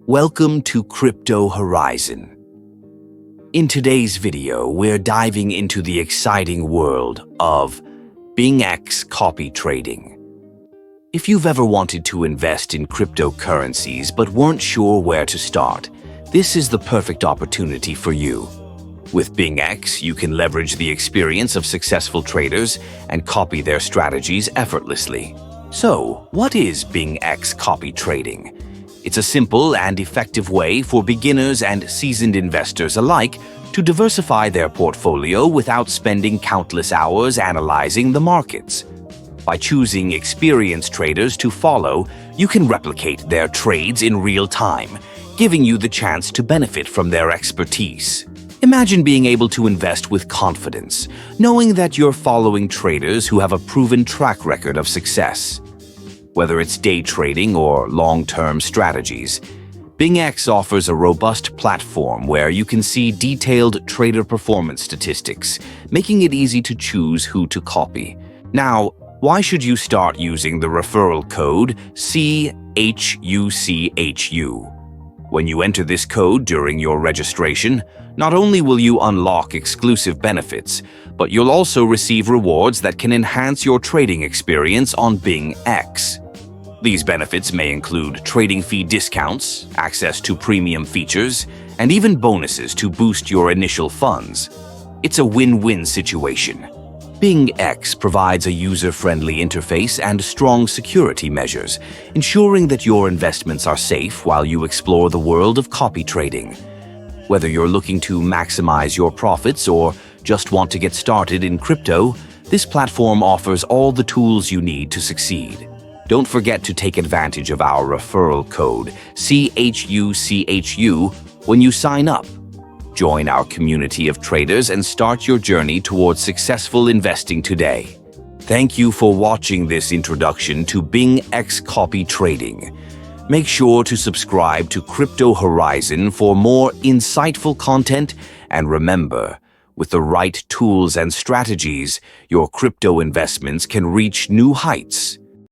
Welcome to Crypto Horizon. In today's video, we're diving into the exciting world of BingX Copy Trading. If you've ever wanted to invest in cryptocurrencies but weren't sure where to start, this is the perfect opportunity for you. With BingX, you can leverage the experience of successful traders and copy their strategies effortlessly. So, what is BingX Copy Trading? It's a simple and effective way for beginners and seasoned investors alike to diversify their portfolio without spending countless hours analyzing the markets. By choosing experienced traders to follow, you can replicate their trades in real time, giving you the chance to benefit from their expertise. Imagine being able to invest with confidence, knowing that you're following traders who have a proven track record of success. Whether it's day trading or long-term strategies, BingX offers a robust platform where you can see detailed trader performance statistics, making it easy to choose who to copy. Now, why should you start using the referral code CHUCHU? When you enter this code during your registration, not only will you unlock exclusive benefits, but you'll also receive rewards that can enhance your trading experience on BingX. These benefits may include trading fee discounts, access to premium features, and even bonuses to boost your initial funds. It's a win-win situation. BingX provides a user-friendly interface and strong security measures, ensuring that your investments are safe while you explore the world of copy trading. Whether you're looking to maximize your profits or just want to get started in crypto, this platform offers all the tools you need to succeed. Don't forget to take advantage of our referral code, CHUCHU, when you sign up. Join our community of traders and start your journey towards successful investing today. Thank you for watching this introduction to BingX Copy Trading. Make sure to subscribe to Crypto Horizon for more insightful content, and remember, with the right tools and strategies, your crypto investments can reach new heights.